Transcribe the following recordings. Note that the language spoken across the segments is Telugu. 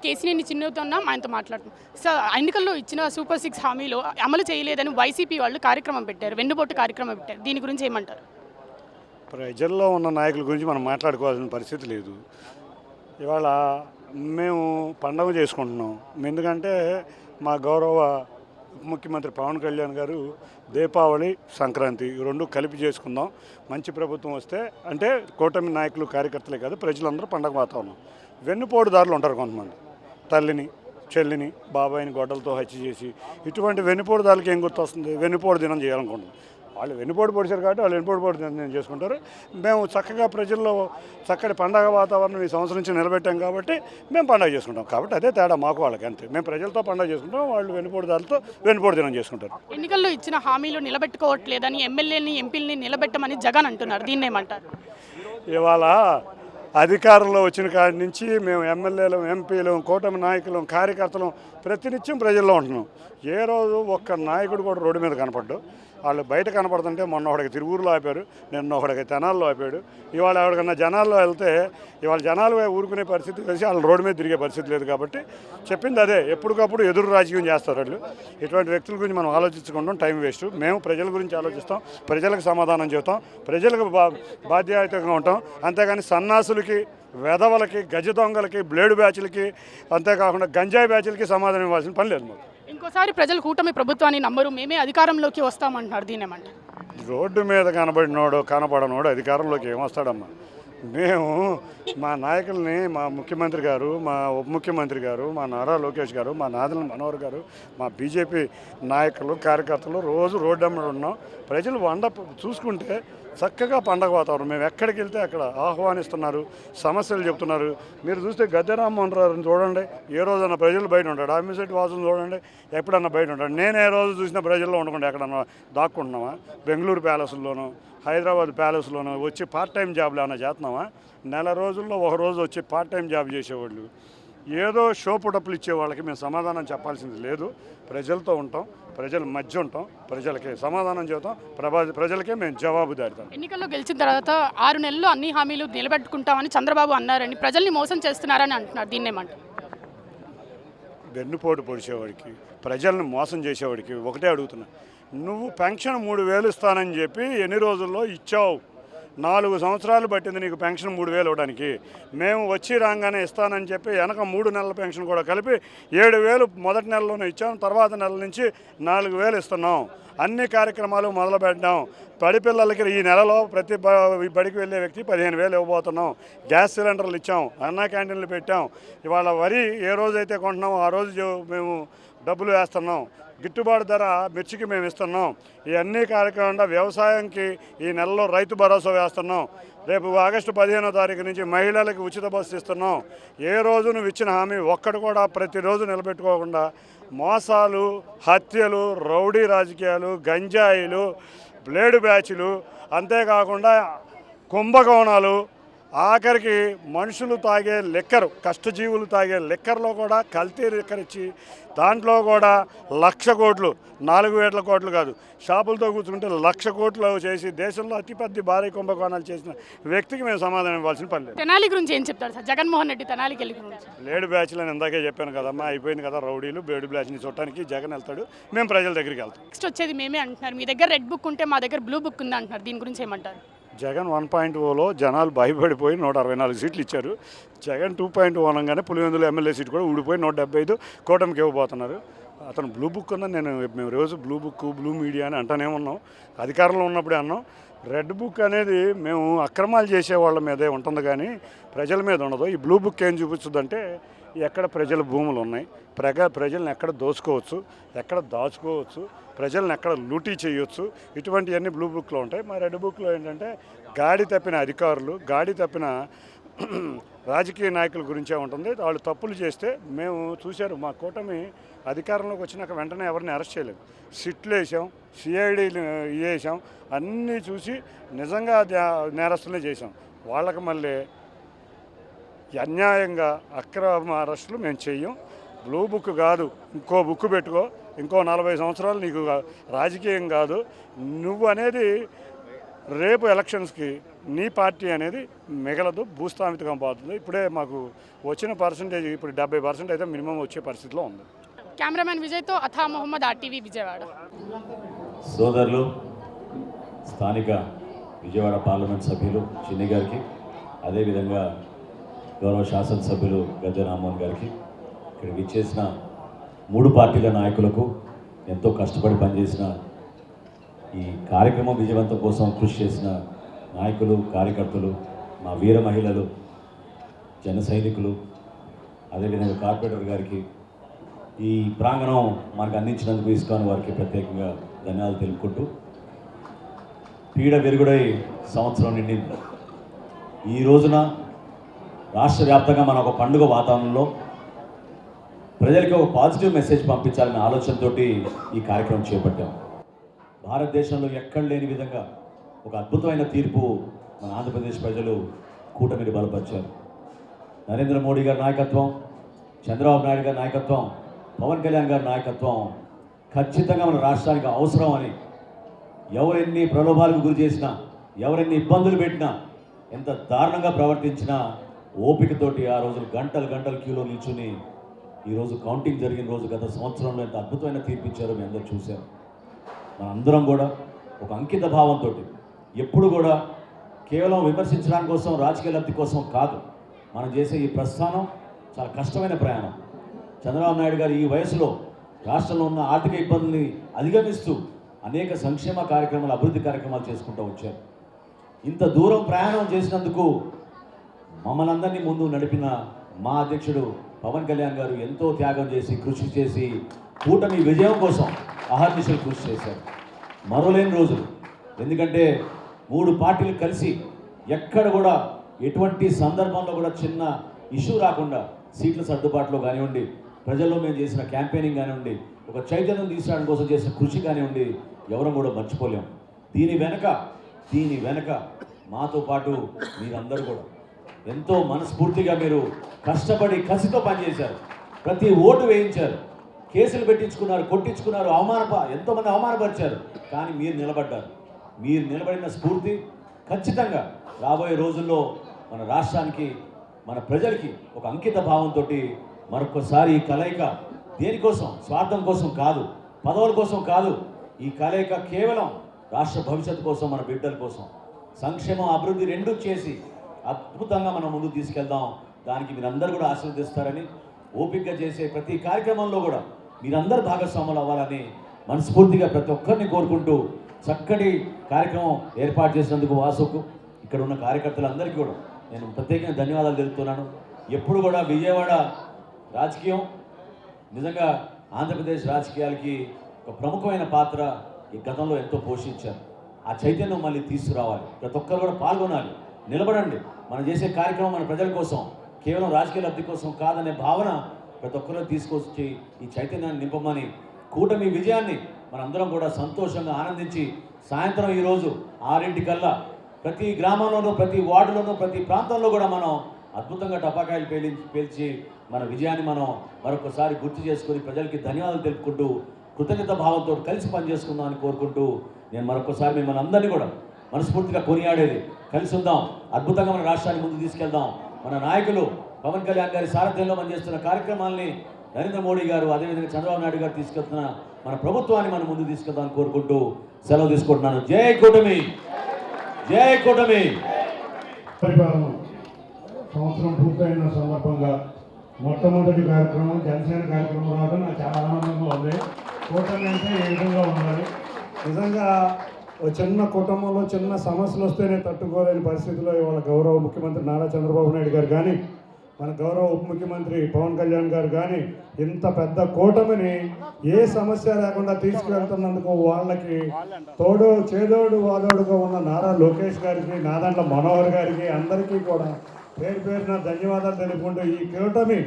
కేసీనేని చిన్నుతో ఉన్నాం, ఆయనతో మాట్లాడుతున్నాం. సార్, ఎన్నికల్లో ఇచ్చిన సూపర్ 6 హామీలు అమలు చేయలేదని వైసీపీ వాళ్ళు కార్యక్రమం పెట్టారు, వెన్నుపోటు కార్యక్రమం పెట్టారు. దీని గురించి ఏమంటారు? ప్రజల్లో ఉన్న నాయకుల గురించి మనం మాట్లాడుకోవాల్సిన పరిస్థితి లేదు. ఇవాళ మేము పండగ చేసుకుంటున్నాం. ఎందుకంటే మా గౌరవ ముఖ్యమంత్రి పవన్ కళ్యాణ్ గారు దీపావళి, సంక్రాంతి ఈ రెండు కలిపి చేసుకుందాం, మంచి ప్రభుత్వం వస్తే అంటే కూటమి నాయకులు కార్యకర్తలే కాదు ప్రజలందరూ పండగ వాతావరణం. వెన్నుపోటుదారులు ఉంటారు కొంతమంది, తల్లిని చెల్లిని బాబాయిని గొడ్డలతో హత్య చేసి ఇటువంటి వెన్నుపోటుదారులకి ఏం గుర్తొస్తుంది? వెన్నుపోటు దినం చేయాలనుకుంటున్నాం. వాళ్ళు వెన్నుపోటు పొడిచారు కాబట్టి వాళ్ళు వెన్నుపోటు దినం చేసుకుంటారు. మేము చక్కగా ప్రజల్లో చక్కటి పండగ వాతావరణం ఈ సంవత్సరం నుంచి నిలబెట్టాం కాబట్టి మేము పండగ చేసుకుంటాం. కాబట్టి అదే తేడా మాకు వాళ్ళకి, అంతే. మేము ప్రజలతో పండగ చేసుకుంటాం, వాళ్ళు వెన్నుపోటుదారులతో వెన్నుపోటు దినం చేసుకుంటారు. ఎన్నికల్లో ఇచ్చిన హామీలు నిలబెట్టుకోవట్లేదని ఎమ్మెల్యేని ఎంపీలని నిలబెట్టమని జగన్ అంటున్నారు. దీన్ని ఏమంటారు? ఇవాళ అధికారంలో వచ్చిన కాడి నుంచి మేము ఎమ్మెల్యేలు, ఎంపీలు, కూటమి నాయకులు, కార్యకర్తలు ప్రతినిత్యం ప్రజల్లో ఉంటున్నాం. ఏ రోజు ఒక్క నాయకుడు కూడా రోడ్డు మీద కనపడ్డు. వాళ్ళు బయట కనపడుతుంటే మొన్న ఒకడికి తిరువూరులో ఆపారు, నిన్న ఒకడికి తెనాల్లో ఆపాడు. ఇవాళ ఎవరికన్నా జనాల్లో వెళ్తే ఇవాళ జనాలు ఊరుకునే పరిస్థితి కలిసి వాళ్ళు రోడ్డు మీద తిరిగే పరిస్థితి లేదు. కాబట్టి చెప్పింది అదే, ఎప్పటికప్పుడు ఎదురు రాజకీయం చేస్తారు వాళ్ళు. ఇటువంటి వ్యక్తుల గురించి మనం ఆలోచించుకుంటాం, టైం వేస్ట్. మేము ప్రజల గురించి ఆలోచిస్తాం, ప్రజలకు సమాధానం చెబుతాం, ప్రజలకు బాధ్యతగా ఉంటాం. అంతేగాని సన్నాసులకి, వెధవలకి, గజ దొంగలకి, బ్లేడు బ్యాచ్లకి, అంతేకాకుండా గంజాయి బ్యాచ్లకి సమాధానం ఇవ్వాల్సిన పని లేదు మాకు. ఇంకోసారి ప్రజలు కూటమి ప్రభుత్వాన్ని నమ్మరు, మేమే అధికారంలోకి వస్తామంటున్నారు. దీని ఏమంటారు? రోడ్డు మీద కనబడినోడు కనపడనోడు అధికారంలోకి ఏమొస్తాడమ్మా? మేము మా నాయకుల్ని, మా ముఖ్యమంత్రి గారు, మా ఉప ముఖ్యమంత్రి గారు, మా నారా లోకేష్ గారు, మా నాదల మనోహర్ గారు, మా బీజేపీ నాయకులు, కార్యకర్తలు రోజు రోడ్డు అమ్మడి ఉన్నాం. ప్రజలు చూసుకుంటే చక్కగా పండగ వాతావరణం. మేము ఎక్కడికి వెళ్తే అక్కడ ఆహ్వానిస్తున్నారు, సమస్యలు చెప్తున్నారు. మీరు చూస్తే గద్దె రామ్మోహన్ రావుని చూడండి, ఏ రోజన్నా ప్రజలు బయట ఉంటాడు. అమ్మిశెట్టి వాసుని చూడండి, ఎప్పుడన్నా బయట ఉంటాడు. నేను ఏ రోజు చూసినా ప్రజల్లో ఉండకుండా ఎక్కడన్నా దాక్కుంటున్నామా? బెంగళూరు ప్యాలెస్లోనూ, హైదరాబాద్ ప్యాలెస్లోనూ వచ్చి పార్ట్ టైం జాబ్లు ఏమైనా చేస్తున్నామా? నెల రోజుల్లో ఒక రోజు వచ్చి పార్ట్ టైం జాబ్ చేసేవాళ్ళు, ఏదో షో పుటప్పులు ఇచ్చే వాళ్ళకి మేము సమాధానం చెప్పాల్సింది లేదు. ప్రజలతో ఉంటాం, ప్రజల మధ్య ఉంటాం, ప్రజలకి సమాధానం చెబుతాం, ప్రజలకే మేము జవాబు దాడతాం. ఎన్నికల్లో గెలిచిన తర్వాత 6 నెలల్లో అన్ని హామీలు నిలబెట్టుకుంటామని చంద్రబాబు అన్నారని ప్రజల్ని మోసం చేస్తున్నారని అంటున్నారు. దీన్ని ఏమంటారు? వెన్నుపోటు పొడిచేవాడికి, ప్రజల్ని మోసం చేసేవాడికి ఒకటే అడుగుతున్నా, నువ్వు పెన్షన్ 3000 ఇస్తానని చెప్పి ఎన్ని రోజుల్లో ఇచ్చావు? 4 సంవత్సరాలు పట్టింది నీకు పెన్షన్ 3000 ఇవ్వడానికి. మేము వచ్చి రాగానే ఇస్తానని చెప్పి వెనక 3 నెలల పెన్షన్ కూడా కలిపి 7000 మొదటి నెలలోనే ఇచ్చాం. తర్వాత నెల నుంచి 4000 ఇస్తున్నాం. అన్ని కార్యక్రమాలు మొదలు పెట్టాం. బడి పిల్లలకి ఈ నెలలో ప్రతి బడికి వెళ్ళే వ్యక్తి 15,000 ఇవ్వబోతున్నాం. గ్యాస్ సిలిండర్లు ఇచ్చాం, అన్నా క్యాంటీన్లు పెట్టాం. ఇవాళ వరి ఏ రోజైతే కొంటున్నామో ఆ రోజు మేము డబ్బులు వేస్తున్నాం. గిట్టుబాటు ధర మిర్చికి మేము ఇస్తున్నాం. ఇవన్నీ కార్యక్రమంగా వ్యవసాయానికి ఈ నెలలో రైతు భరోసా వేస్తున్నాం. రేపు ఆగస్టు 15వ తారీఖు నుంచి మహిళలకు ఉచిత బస్సు ఇస్తున్నాం. ఏ రోజు నువ్వు ఇచ్చిన హామీ ఒక్కడు కూడా ప్రతిరోజు నిలబెట్టుకోకుండా మోసాలు, హత్యలు, రౌడీ రాజకీయాలు, గంజాయిలు, బ్లేడు బ్యాచ్లు, అంతేకాకుండా కుంభకోణాలు, ఆఖరికి మనుషులు తాగే లిక్కరు, కష్టజీవులు తాగే లిక్కర్లో కూడా కల్తీ లిక్కర్ ఇచ్చి దాంట్లో కూడా 1,00,000 కోట్లు, 4,000 కోట్లు కాదు, షాపులతో కూర్చుంటే 1,00,000 కోట్లు చేసి దేశంలో అతిపెద్ద భారీ కుంభకోణాలు చేసిన వ్యక్తికి మేము సమాధానం ఇవ్వాల్సిన పని లేదు. తెనాలి గురించి ఏం చెప్తారు సార్? జగన్మోహన్ రెడ్డి తెనాలికి వెళ్ళి గురించి బ్లేడు బ్యాచ్లు అని ఇందాకే చెప్పాను కదమ్మా, అయిపోయింది కదా. రౌడీలు బ్లేడు బ్యాచ్ని చూడటానికి జగన్ వెళ్తాడు, మేము ప్రజల దగ్గరికి వెళ్తాం. నెక్స్ట్ వచ్చేది మేమే అంటున్నారు. మీ దగ్గర రెడ్ బుక్ ఉంటే మా దగ్గర బ్లూ బుక్ ఉంది అంటున్నారు. దీని గురించి ఏమంటారు? జగన్ 1.0లో జనాలు భయపడిపోయి 164 సీట్లు ఇచ్చారు. జగన్ 2.0 అనగానే పులివెందుల ఎమ్మెల్యే సీట్ కూడా ఊడిపోయి 175 కూటమికి ఇవ్వబోతున్నారు. అతను బ్లూ బుక్ ఉందని మేము రోజు బ్లూ బుక్, బ్లూ మీడియా అని అంటూనే ఉన్నాం. అధికారంలో ఉన్నప్పుడే అన్నాం. రెడ్ బుక్ అనేది మేము అక్రమాలు చేసే వాళ్ళ మీదే ఉంటుంది కానీ ప్రజల మీద ఉండదు. ఈ బ్లూ బుక్ ఏం చూపిస్తుందంటే ఎక్కడ ప్రజల భూములు ఉన్నాయి, ప్రజల్ని ఎక్కడ దోచుకోవచ్చు, ఎక్కడ దాచుకోవచ్చు, ప్రజల్ని ఎక్కడ లూటీ చేయొచ్చు, ఇటువంటివన్నీ బ్లూ బుక్లో ఉంటాయి. మా రెడ్ బుక్లో ఏంటంటే గాడి తప్పిన అధికారులు, గాడి తప్పిన రాజకీయ నాయకుల గురించే ఉంటుంది. వాళ్ళు తప్పులు చేస్తే మేము చూశారు. మా కూటమి అధికారంలోకి వచ్చినాక వెంటనే ఎవరిని అరెస్ట్ చేయలేదు. సిట్లు వేసాం, సిఐడీలు వేసాం, అన్నీ చూసి నిజంగా నేరస్తులే చేసాం. వాళ్ళకి మళ్ళీ అన్యాయంగా అక్రమ అరెస్టులు మేము చెయ్యం. బ్లూ బుక్ కాదు, ఇంకో బుక్ పెట్టుకో, ఇంకో 40 సంవత్సరాలు నీకు రాజకీయం కాదు. నువ్వు అనేది రేపు ఎలక్షన్స్కి నీ పార్టీ అనేది మిగలదు, భూస్థాపితం పోతుంది. ఇప్పుడే మాకు వచ్చిన పర్సంటేజ్ ఇప్పుడు 70% అయితే మినిమం వచ్చే పరిస్థితిలో ఉంది. కెమెరామెన్ విజయ్తో అథా మొహమ్మద్, RTV విజయవాడ. సోదరులు, స్థానిక విజయవాడ పార్లమెంట్ సభ్యులు చిన్ని గారికి, అదేవిధంగా గౌరవ శాసనసభ్యులు గద్దె రామ్మోహన్ గారికి, ఇక్కడికి ఇచ్చేసిన 3 పార్టీల నాయకులకు, ఎంతో కష్టపడి పనిచేసిన ఈ కార్యక్రమం విజయవంతం కోసం కృషి చేసిన నాయకులు, కార్యకర్తలు, మా వీర మహిళలు, జన సైనికులు, అదేవిధంగా కార్పొరేటర్ గారికి, ఈ ప్రాంగణం మనకు అందించినందుకు ఇస్కాన్ వారికి ప్రత్యేకంగా ధన్యవాదాలు తెలుపుకుంటూ, పీడ విరుగుడై సంవత్సరం నిండింది. ఈ రోజున రాష్ట్ర వ్యాప్తంగా మన ఒక పండుగ వాతావరణంలో ప్రజలకి ఒక పాజిటివ్ మెసేజ్ పంపించాలనే ఆలోచనతో ఈ కార్యక్రమం చేపట్టాం. భారతదేశంలో ఎక్కడ లేని విధంగా ఒక అద్భుతమైన తీర్పు మన ఆంధ్రప్రదేశ్ ప్రజలు కూటమిని బలపరిచారు. నరేంద్ర మోడీ గారి నాయకత్వం, చంద్రబాబు నాయుడు గారి నాయకత్వం, పవన్ కళ్యాణ్ గారి నాయకత్వం ఖచ్చితంగా మన రాష్ట్రానికి అవసరం అని, ఎవరెన్ని ప్రలోభాలకు గురి చేసినా, ఎవరెన్ని ఇబ్బందులు పెట్టినా, ఎంత దారుణంగా ప్రవర్తించినా ఓపికతోటి ఆ రోజులు గంటలు గంటలు క్యూలో నిల్చుని ఈరోజు కౌంటింగ్ జరిగిన రోజు గత సంవత్సరంలో ఎంత అద్భుతమైన తీర్పు ఇచ్చారో మీ అందరూ చూశారు. మనందరం కూడా ఒక అంకిత భావంతో ఎప్పుడు కూడా కేవలం విమర్శించడానికి కోసం, రాజకీయ లబ్ధి కోసం కాదు, మనం చేసే ఈ ప్రస్థానం చాలా కష్టమైన ప్రయాణం. చంద్రబాబు నాయుడు గారు ఈ వయసులో రాష్ట్రంలో ఉన్న ఆర్థిక ఇబ్బందుల్ని అధిగమిస్తూ అనేక సంక్షేమ కార్యక్రమాలు, అభివృద్ధి కార్యక్రమాలు చేసుకుంటూ వచ్చారు. ఇంత దూరం ప్రయాణం చేసినందుకు మమ్మల్ని అందరినీ ముందు నడిపిన మా అధ్యక్షుడు పవన్ కళ్యాణ్ గారు ఎంతో త్యాగం చేసి, కృషి చేసి కూటమి విజయం కోసం అహర్నిశలు కృషి చేశారు. మరోలేని రోజులు. ఎందుకంటే 3 పార్టీలు కలిసి ఎక్కడ కూడా ఎటువంటి సందర్భంలో కూడా చిన్న ఇష్యూ రాకుండా సీట్ల సర్దుబాటులో కానివ్వండి, ప్రజల్లో మేము చేసిన క్యాంపెయినింగ్ కానివ్వండి, ఒక చైతన్యం తీసుకురావడం కోసం చేసిన కృషి కానివ్వండి, ఎవరూ కూడా మర్చిపోలేం. దీని వెనక మాతో పాటు మీరందరూ కూడా ఎంతో మనస్ఫూర్తిగా మీరు కష్టపడి కసితో పనిచేశారు. ప్రతి ఓటు వేయించారు, కేసులు పెట్టించుకున్నారు, కొట్టించుకున్నారు, ఎంతోమంది అవమానపరిచారు. కానీ మీరు నిలబడ్డారు. మీరు నిలబడిన స్ఫూర్తి ఖచ్చితంగా రాబోయే రోజుల్లో మన రాష్ట్రానికి, మన ప్రజలకి ఒక అంకిత భావంతో మరొకసారి ఈ కలయిక దేనికోసం, స్వార్థం కోసం కాదు, పదవుల కోసం కాదు, ఈ కలయిక కేవలం రాష్ట్ర భవిష్యత్తు కోసం, మన బిడ్డల కోసం, సంక్షేమం అభివృద్ధి రెండూ చేసి అద్భుతంగా మనం ముందుకు తీసుకెళ్దాం. దానికి మీరందరూ కూడా ఆశీర్వదిస్తారని, ఓపికగా చేసే ప్రతి కార్యక్రమంలో కూడా మీరందరూ భాగస్వాములు అవ్వాలని మనస్ఫూర్తిగా ప్రతి ఒక్కరిని కోరుకుంటూ, చక్కటి కార్యక్రమం ఏర్పాటు చేసినందుకు వాసుకు, ఇక్కడ ఉన్న కార్యకర్తలందరికీ కూడా నేను ప్రత్యేకంగా ధన్యవాదాలు తెలుపుతున్నాను. ఎప్పుడు కూడా విజయవాడ రాజకీయం నిజంగా ఆంధ్రప్రదేశ్ రాజకీయాలకి ఒక ప్రముఖమైన పాత్ర ఈ గతంలో ఎంతో పోషించారు. ఆ చైతన్యం మళ్ళీ తీసుకురావాలి. ప్రతి ఒక్కరు కూడా పాల్గొనాలి, నిలబడండి. మనం చేసే కార్యక్రమం మన ప్రజల కోసం, కేవలం రాజకీయ లబ్ధి కోసం కాదనే భావన ప్రతి ఒక్కరిలో తీసుకొచ్చి ఈ చైతన్యాన్ని నింపమని, కూటమి విజయాన్ని మనందరం కూడా సంతోషంగా ఆనందించి, సాయంత్రం ఈరోజు 6 ప్రతి గ్రామంలోనూ, ప్రతి వార్డులోనూ, ప్రతి ప్రాంతంలో కూడా మనం అద్భుతంగా టపాకాయలు పేల్చి మన విజయాన్ని మనం మరొకసారి గుర్తు చేసుకుని ప్రజలకి ధన్యవాదాలు తెలుపుకుంటూ, కృతజ్ఞత భావంతో కలిసి పనిచేసుకుందామని కోరుకుంటూ, నేను మరొకసారి మిమ్మల్ని అందరినీ కూడా మనస్ఫూర్తిగా కొనియాడేది, కలిసి ఉందాం, అద్భుతంగా మన రాష్ట్రాన్ని ముందుకు తీసుకెళ్దాం. మన నాయకులు పవన్ కళ్యాణ్ గారి సారథ్యంలో మనం చేస్తున్న కార్యక్రమాల్ని నరేంద్ర మోడీ గారు, అదేవిధంగా చంద్రబాబు నాయుడు గారు తీసుకెళ్తున్న మన ప్రభుత్వాన్ని మనం ముందుకు తీసుకెళ్దామని కోరుకుంటూ సెలవు తీసుకుంటున్నాను. జై కూటమి, జై కూటమి. పరిపాలన సంవత్సరం పూర్తయిన సందర్భంగా మొట్టమొదటి కార్యక్రమం జనసేన కార్యక్రమం రావడం నాకు చాలా ఆనందంగా ఉంది. కూటమి అంటే ఏ విధంగా ఉండాలి, నిజంగా ఒక చిన్న కుటుంబంలో చిన్న సమస్యలు వస్తేనే తట్టుకోలేని పరిస్థితిలో ఇవాళ గౌరవ ముఖ్యమంత్రి నారా చంద్రబాబు నాయుడు గారు కానీ, మన గౌరవ ఉప ముఖ్యమంత్రి పవన్ కళ్యాణ్ గారు కానీ ఇంత పెద్ద కూటమిని ఏ సమస్య లేకుండా తీసుకువెళ్తున్నందుకు వాళ్ళకి తోడు చేదోడు వాదోడుగా ఉన్న నారా లోకేష్ గారికి, నాదండ్ల మనోహర్ గారికి అందరికీ కూడా పేరు పేరున ధన్యవాదాలు తెలుపుకుంటూ, ఈ కూటమి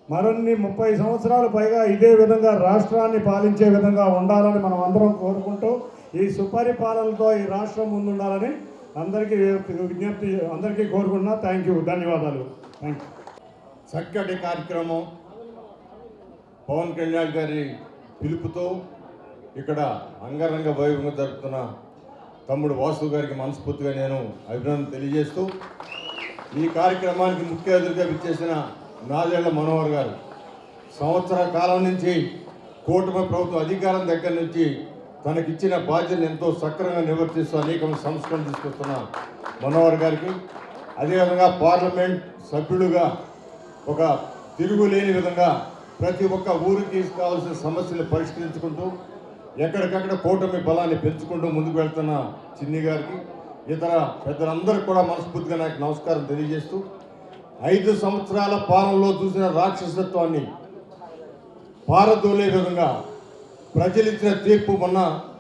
మరిన్ని 30 సంవత్సరాలు పైగా ఇదే విధంగా రాష్ట్రాన్ని పాలించే విధంగా ఉండాలని మనం అందరం కోరుకుంటూ, ఈ సుపరిపాలనతో ఈ రాష్ట్రం ముందుండాలని అందరికీ విజ్ఞప్తి, అందరికీ కోరుకుంటున్నా. థ్యాంక్ యూ, ధన్యవాదాలు. Thank you. చక్కటి కార్యక్రమం పవన్ కళ్యాణ్ గారి పిలుపుతో ఇక్కడ అంగరంగ వైభవంగా జరుపుతున్న తమ్ముడు వాసు గారికి మనస్ఫూర్తిగా నేను అభినందన తెలియజేస్తూ ఈ కార్యక్రమానికి ముఖ్య అతిథిగా విచ్చేసిన నాదెళ్ల మనోహర్ గారు సంవత్సర కాలం నుంచి కూటమి ప్రభుత్వం అధికారం దగ్గర నుంచి తనకిచ్చిన బాధ్యతను ఎంతో సక్రమంగా నిర్వర్తిస్తూ అనేక సంస్కరణలు తీసుకొస్తున్న మనోహర్ గారికి, అదేవిధంగా పార్లమెంట్ సభ్యుడుగా ఒక తిరుగులేని విధంగా ప్రతి ఒక్క ఊరికి కావాల్సిన సమస్యలు పరిష్కరించుకుంటూ ఎక్కడికక్కడ కూటమి బలాన్ని పెంచుకుంటూ ముందుకు వెళ్తున్న చిన్ని గారికి, ఇతర పెద్దలందరికీ కూడా మనస్ఫూర్తిగా నాకు నమస్కారం తెలియజేస్తూ 5 సంవత్సరాల పాలనలో చూసిన రాక్షసత్వాన్ని పారదోలే విధంగా ప్రజలు ఇచ్చిన తీర్పు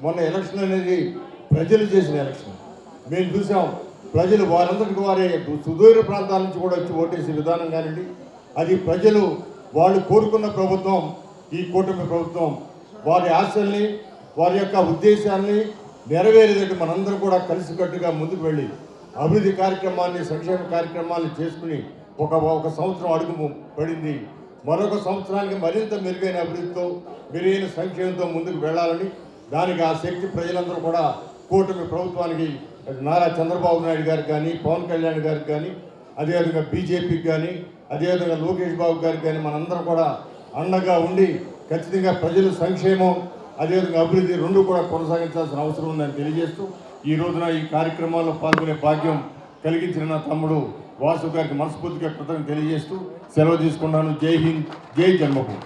మొన్న ఎలక్షన్ అనేది ప్రజలు చేసిన ఎలక్షన్ మేము చూసాం. ప్రజలు వారందరికీ వారే సుదూర ప్రాంతాల నుంచి కూడా వచ్చి ఓటేసే విధానం కానివ్వండి, అది ప్రజలు వాళ్ళు కోరుకున్న ప్రభుత్వం ఈ కూటమి ప్రభుత్వం. వారి ఆశల్ని వారి యొక్క ఉద్దేశాన్ని నెరవేరేటట్టు మనందరం కూడా కలిసికట్టుగా ముందుకు వెళ్ళి అభివృద్ధి కార్యక్రమాన్ని సంక్షేమ కార్యక్రమాన్ని చేసుకుని ఒక సంవత్సరం అడుగు పడింది. మరొక సంవత్సరానికి మరింత మెరుగైన అభివృద్ధితో మెరుగైన సంక్షేమంతో ముందుకు వెళ్ళాలని, దానికి ఆ శక్తి ప్రజలందరూ కూడా కూటమి ప్రభుత్వానికి నారా చంద్రబాబు నాయుడు గారికి కానీ, పవన్ కళ్యాణ్ గారికి కానీ, అదేవిధంగా బీజేపీకి కానీ, అదేవిధంగా లోకేష్ బాబు గారికి కానీ మనందరం కూడా అండగా ఉండి ఖచ్చితంగా ప్రజల సంక్షేమం అదేవిధంగా అభివృద్ధి రెండు కూడా కొనసాగించాల్సిన అవసరం ఉందని తెలియజేస్తూ ఈ రోజున ఈ కార్యక్రమాల్లో పాల్గొనే భాగ్యం కలిగించిన నా తమ్ముడు వాసు గారికి మనస్ఫూర్తిగా కృతజ్ఞతలు తెలియజేస్తూ సెలవు తీసుకున్నాను. జై హింద్, జై జన్మభూమి.